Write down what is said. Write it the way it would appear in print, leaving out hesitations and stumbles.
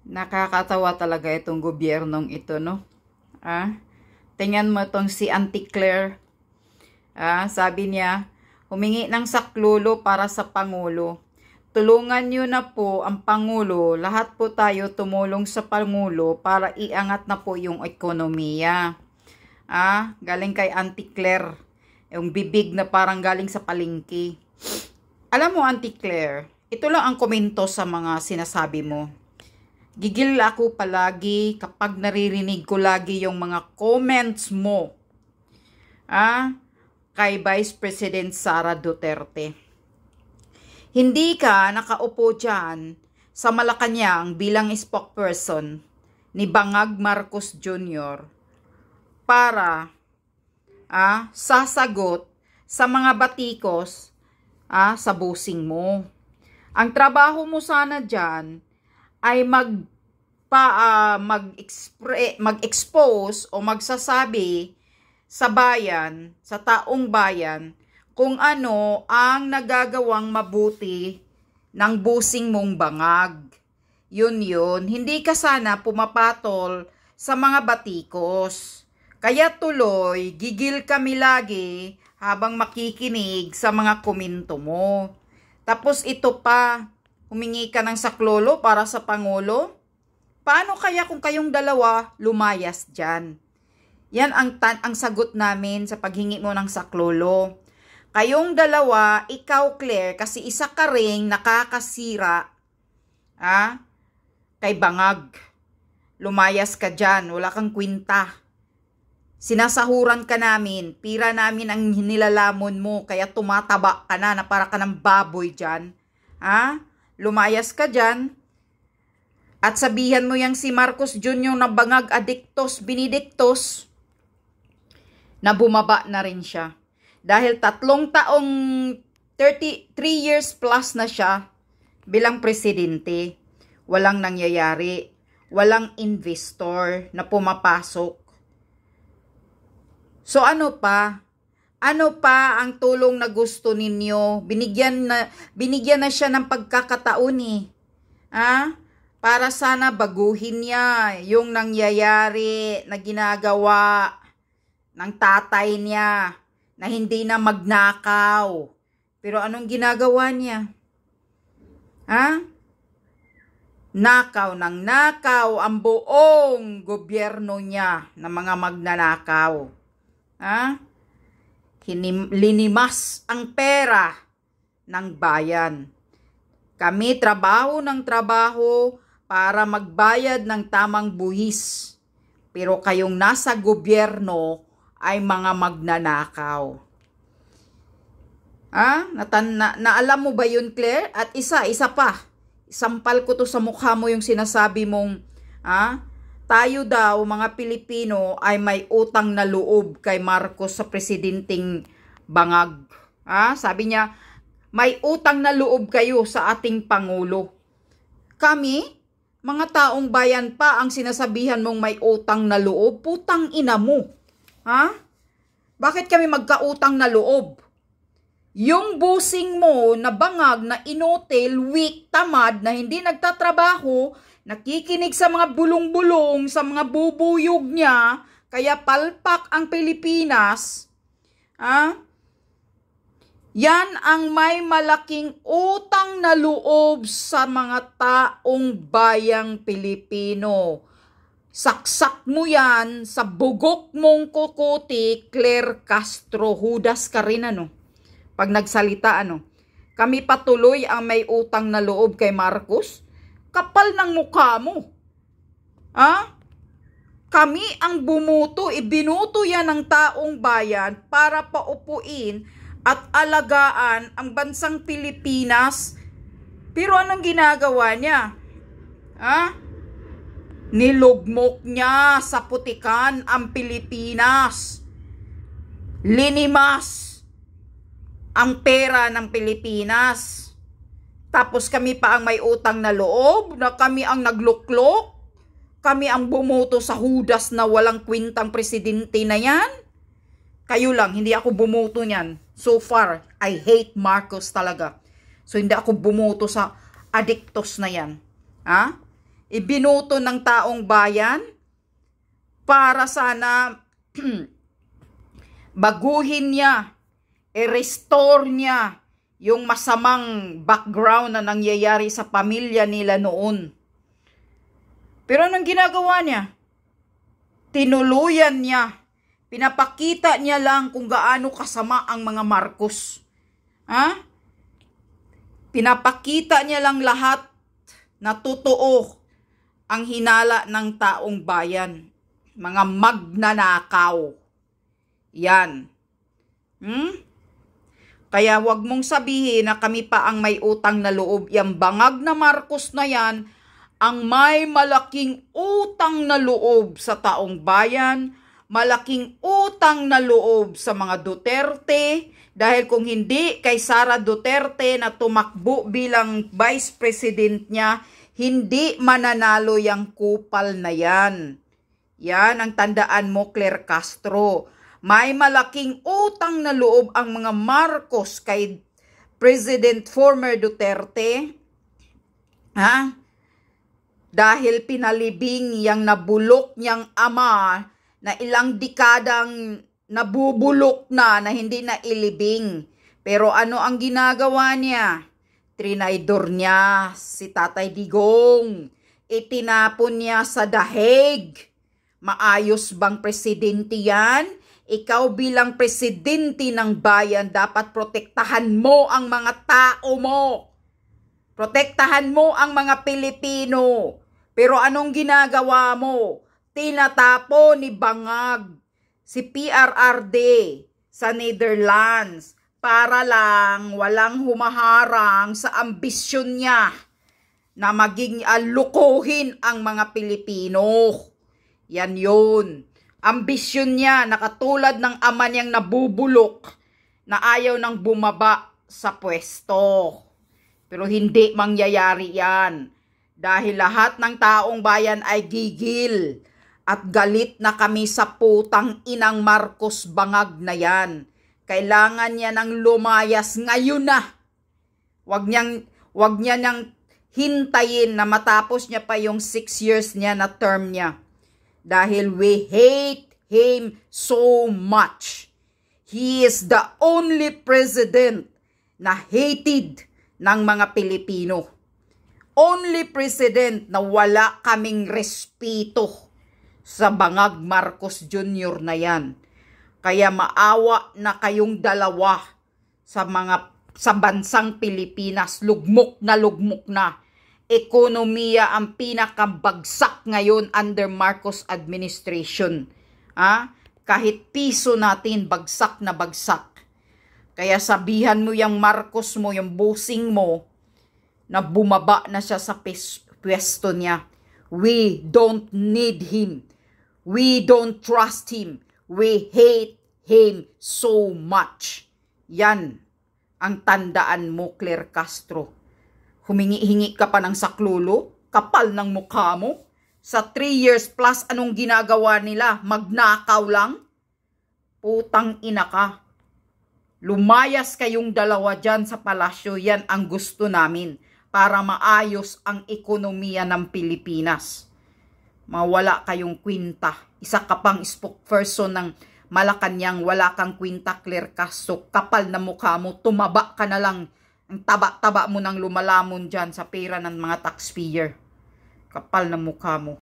Nakakatawa talaga itong gobyernong ito, no? Tingnan mo itong si Auntie Claire. Sabi niya, humingi ng saklolo para sa Pangulo. Tulungan niyo na po ang Pangulo. Lahat po tayo tumulong sa Pangulo para iangat na po yung ekonomiya. Galing kay Auntie Claire. Yung bibig na parang galing sa palengke. Alam mo, Auntie Claire, ito lang ang komento sa mga sinasabi mo. Gigil ako palagi kapag naririnig ko lagi yung mga comments mo. Kay Vice President Sara Duterte. Hindi ka nakaupo dyan sa Malacanang bilang spokesperson ni Bangag Marcos Jr. para sasagot sa mga batikos sa busing mo. Ang trabaho mo sana dyan ay mag-expose o magsasabi sa bayan, sa taong bayan, kung ano ang nagagawang mabuti ng busing mong bangag. Yun. Hindi ka sana pumapatol sa mga batikos. Kaya tuloy, gigil kami lagi habang makikinig sa mga komento mo. Tapos ito pa, humingi ka ng saklolo para sa Pangulo? Paano kaya kung kayong dalawa lumayas dyan? Yan ang sagot namin sa paghingi mo ng saklolo. Kayong dalawa, ikaw Claire, kasi isa ka ring nakakasira kay Bangag. Lumayas ka dyan, wala kang kwinta. Sinasahuran ka namin, pira namin ang hinilalamon mo, kaya tumataba ka na para ka ng baboy dyan. Lumayas ka dyan. At sabihan mo yang si Marcos Jr. na bangag adiktos, binidiktos, na bumaba na rin siya. Dahil 3 taong, 3 years plus na siya bilang presidente. Walang nangyayari. Walang investor na pumapasok. So ano pa? Ano pa ang tulong na gusto ninyo? Binigyan na siya ng pagkakataon para sana baguhin niya yung nangyayari na ginagawa ng tatay niya na hindi na magnakaw. Pero anong ginagawa niya? Nakaw ng nakaw ang buong gobyerno niya na mga magnanakaw. Linimas ang pera ng bayan. Kami trabaho ng trabaho para magbayad ng tamang buhis. Pero kayong nasa gobyerno ay mga magnanakaw. Naalam mo ba yun, Claire? At isa pa. Isampal ko to sa mukha mo yung sinasabi mong, tayo daw, mga Pilipino, ay may utang na loob kay Marcos sa presidenteng Bangag. Sabi niya, may utang na loob kayo sa ating Pangulo. Kami, mga taong bayan pa, ang sinasabihan mong may utang na loob, putang ina mo. Bakit kami magkautang na loob? Yung busing mo na bangag na inotel, weak, tamad, na hindi nagtatrabaho, nakikinig sa mga bulong-bulong, sa mga bubuyog niya, kaya palpak ang Pilipinas, yan ang may malaking utang na loob sa mga taong bayang Pilipino. Saksak mo yan sa bugok mong kukuti, Claire Castro. Hudas ka rin, pag nagsalita, Kami patuloy ang may utang na loob kay Marcos. Kapal ng mukha mo. Kami ang bumuto, ibinuto yan ng taong bayan para paupuin at alagaan ang bansang Pilipinas. Pero anong ginagawa niya? Nilugmok niya sa putikan ang Pilipinas. Linimas ang pera ng Pilipinas. Tapos kami pa ang may utang na loob, na kami ang nagluklok, kami ang bumoto sa hudas na walang kwintang presidente na yan. Kayo lang, hindi ako bumoto niyan. So far, I hate Marcos talaga. So hindi ako bumoto sa adiktos na yan. ibinoto ng taong bayan para sana baguhin niya, i-restore niya yung masamang background na nangyayari sa pamilya nila noon. Pero anong ginagawa niya? Tinuluyan niya. Pinapakita niya lang kung gaano kasama ang mga Marcos. Pinapakita niya lang lahat na totoo ang hinala ng taong bayan. Mga magnanakaw. Yan. Kaya wag mong sabihin na kami pa ang may utang na loob. Yang bangag na Marcos na yan, ang may malaking utang na loob sa taong bayan, malaking utang na loob sa mga Duterte, dahil kung hindi kay Sara Duterte na tumakbo bilang vice president niya, hindi mananalo yung kupal na yan. Yan ang tandaan mo, Claire Castro. May malaking utang na loob ang mga Marcos kay President former Duterte. Dahil pinalibing yang nabulok niyang ama na ilang dekadang nabubulok na hindi na ilibing. Pero ano ang ginagawa niya? Trinaydor niya si Tatay Digong. Itinapon niya sa dahig. Maayos bang presidente yan? Ikaw bilang presidente ng bayan, dapat protektahan mo ang mga tao mo. Protektahan mo ang mga Pilipino. Pero anong ginagawa mo? Tinatapo ni Bangag si PRRD sa Netherlands para lang walang humaharang sa ambisyon niya na maging lukuhin ang mga Pilipino. Yan yun. Ambisyon niya na katulad ng ama niyang nabubulok na ayaw nang bumaba sa pwesto. Pero hindi mangyayari yan. Dahil lahat ng taong bayan ay gigil at galit na kami sa putang inang Marcos Bangag na yan. Kailangan niya ng lumayas ngayon na. Wag niya nang hintayin na matapos niya pa yung 6 years niya na term niya. Dahil we hate him so much. He is the only president na hated ng mga Pilipino. Only president na wala kaming respeto sa Bangag Marcos Jr. na yan. Kaya maawa na kayong dalawa sa bansang Pilipinas. Lugmok na. Ekonomiya ang pinakabagsak ngayon under Marcos administration. Kahit piso natin, bagsak na bagsak. Kaya sabihan mo yung Marcos mo, yung busing mo, na bumaba na siya sa pwesto niya. We don't need him. We don't trust him. We hate him so much. Yan ang tandaan mo, Claire Castro. Humingi-hingi ka pa ng saklulo, kapal ng mukha mo. Sa 3 years plus, anong ginagawa nila? Magnakaw lang? Putang ina ka. Lumayas kayong dalawa dyan sa palasyo, yan ang gusto namin para maayos ang ekonomiya ng Pilipinas. Mawala kayong kwinta. Isa ka pang spokesperson ng Malacanang, wala kang kwinta, Claire Castro. Kapal na mukha mo, tumaba ka na lang. Ang taba-taba mo nang lumalamon dyan sa pera ng mga taxpayer. Kapal na mukha mo.